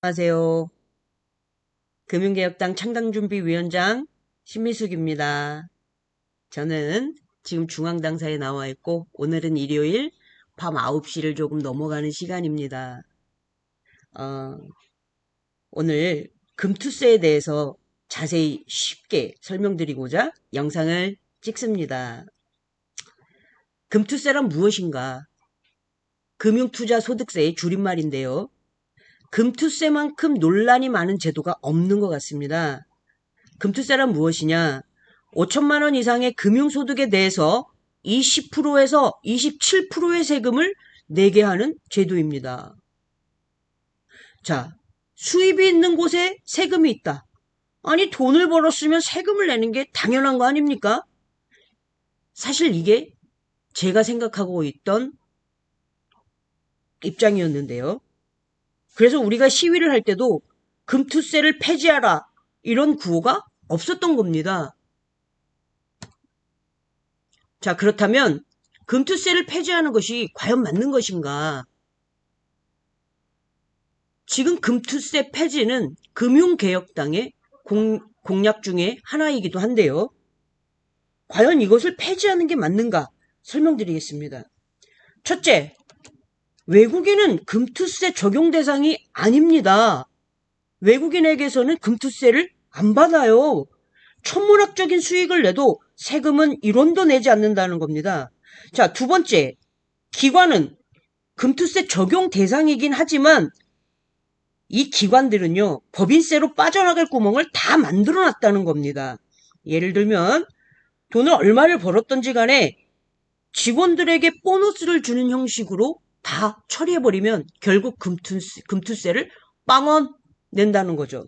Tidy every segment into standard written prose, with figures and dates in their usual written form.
안녕하세요. 금융개혁당 창당준비위원장 신미숙입니다. 저는 지금 중앙당사에 나와 있고 오늘은 일요일 밤 9시를 조금 넘어가는 시간입니다. 오늘 금투세에 대해서 자세히 쉽게 설명드리고자 영상을 찍습니다. 금투세란 무엇인가? 금융투자소득세의 줄임말인데요. 금투세만큼 논란이 많은 제도가 없는 것 같습니다. 금투세란 무엇이냐? 5천만 원 이상의 금융소득에 대해서 20%에서 27%의 세금을 내게 하는 제도입니다. 자, 수입이 있는 곳에 세금이 있다. 아니, 돈을 벌었으면 세금을 내는 게 당연한 거 아닙니까? 사실 이게 제가 생각하고 있던 입장이었는데요. 그래서 우리가 시위를 할 때도 금투세를 폐지하라 이런 구호가 없었던 겁니다. 자, 그렇다면 금투세를 폐지하는 것이 과연 맞는 것인가? 지금 금투세 폐지는 금융개혁당의 공약 중에 하나이기도 한데요. 과연 이것을 폐지하는 게 맞는가? 설명드리겠습니다. 첫째, 외국인은 금투세 적용 대상이 아닙니다. 외국인에게서는 금투세를 안 받아요. 천문학적인 수익을 내도 세금은 1원도 내지 않는다는 겁니다. 자, 두 번째, 기관은 금투세 적용 대상이긴 하지만 이 기관들은요, 법인세로 빠져나갈 구멍을 다 만들어 놨다는 겁니다. 예를 들면 돈을 얼마를 벌었던지 간에 직원들에게 보너스를 주는 형식으로 다 처리해버리면 결국 금투세를 빵원 낸다는 거죠.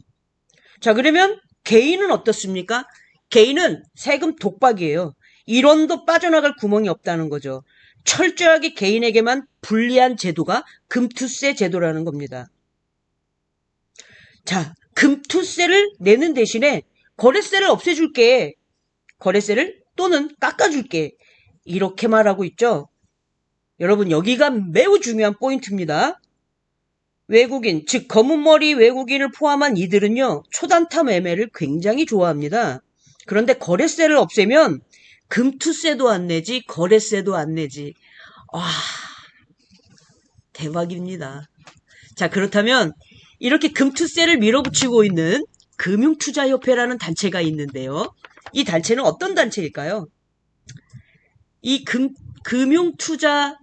자, 그러면 개인은 어떻습니까? 개인은 세금 독박이에요. 1원도 빠져나갈 구멍이 없다는 거죠. 철저하게 개인에게만 불리한 제도가 금투세 제도라는 겁니다. 자, 금투세를 내는 대신에 거래세를 없애줄게. 거래세를 또는 깎아줄게. 이렇게 말하고 있죠. 여러분, 여기가 매우 중요한 포인트입니다. 외국인, 즉 검은머리 외국인을 포함한 이들은요, 초단타 매매를 굉장히 좋아합니다. 그런데 거래세를 없애면 금투세도 안 내지 거래세도 안 내지. 와, 대박입니다. 자, 그렇다면 이렇게 금투세를 밀어붙이고 있는 금융투자협회라는 단체가 있는데요. 이 단체는 어떤 단체일까요? 이 금융투자협회는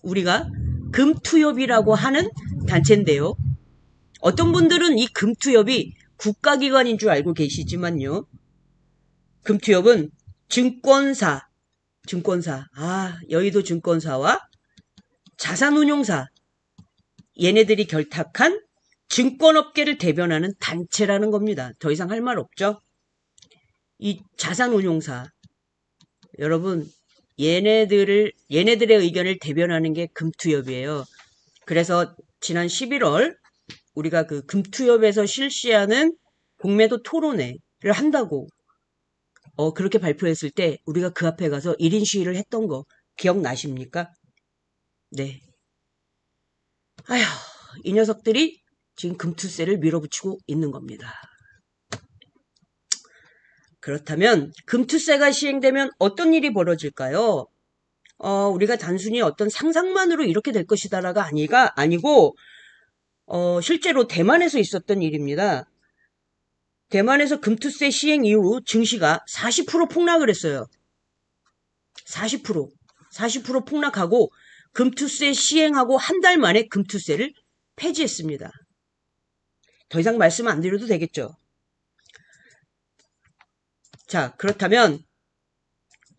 우리가 금투협이라고 하는 단체인데요. 어떤 분들은 이 금투협이 국가기관인 줄 알고 계시지만요. 금투협은 증권사, 여의도 증권사와 자산운용사, 얘네들이 결탁한 증권업계를 대변하는 단체라는 겁니다. 더 이상 할 말 없죠? 이 자산운용사, 여러분, 얘네들의 의견을 대변하는 게 금투협이에요. 그래서 지난 11월 우리가 그 금투협에서 실시하는 공매도 토론회를 한다고 그렇게 발표했을 때 우리가 그 앞에 가서 1인 시위를 했던 거 기억나십니까? 네. 아휴, 이 녀석들이 지금 금투세를 밀어붙이고 있는 겁니다. 그렇다면 금투세가 시행되면 어떤 일이 벌어질까요? 우리가 단순히 어떤 상상만으로 이렇게 될 것이다라가 아니고 실제로 대만에서 있었던 일입니다. 대만에서 금투세 시행 이후 증시가 40% 폭락을 했어요. 40% 폭락하고 금투세 시행하고 한 달 만에 금투세를 폐지했습니다. 더 이상 말씀 안 드려도 되겠죠? 자, 그렇다면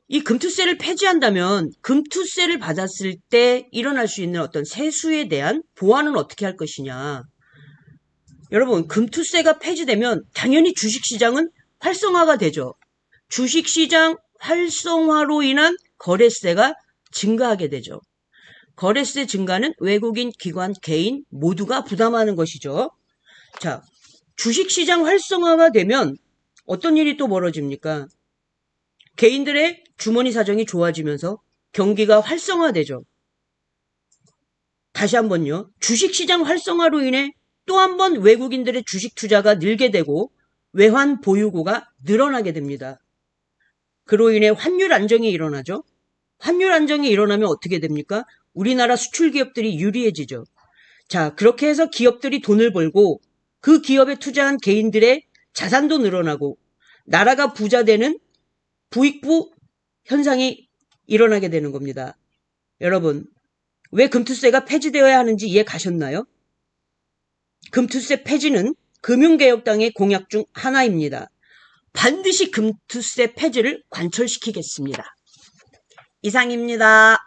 이 금투세를 폐지한다면 금투세를 받았을 때 일어날 수 있는 어떤 세수에 대한 보완은 어떻게 할 것이냐. 여러분, 금투세가 폐지되면 당연히 주식시장은 활성화가 되죠. 주식시장 활성화로 인한 거래세가 증가하게 되죠. 거래세 증가는 외국인, 기관, 개인 모두가 부담하는 것이죠. 자, 주식시장 활성화가 되면 어떤 일이 또 벌어집니까? 개인들의 주머니 사정이 좋아지면서 경기가 활성화되죠. 다시 한번요. 주식시장 활성화로 인해 또 한 번 외국인들의 주식 투자가 늘게 되고 외환 보유고가 늘어나게 됩니다. 그로 인해 환율 안정이 일어나죠. 환율 안정이 일어나면 어떻게 됩니까? 우리나라 수출 기업들이 유리해지죠. 자, 그렇게 해서 기업들이 돈을 벌고 그 기업에 투자한 개인들의 자산도 늘어나고 나라가 부자 되는 부익부 현상이 일어나게 되는 겁니다. 여러분, 왜 금투세가 폐지되어야 하는지 이해 가셨나요? 금투세 폐지는 금융개혁당의 공약 중 하나입니다. 반드시 금투세 폐지를 관철시키겠습니다. 이상입니다.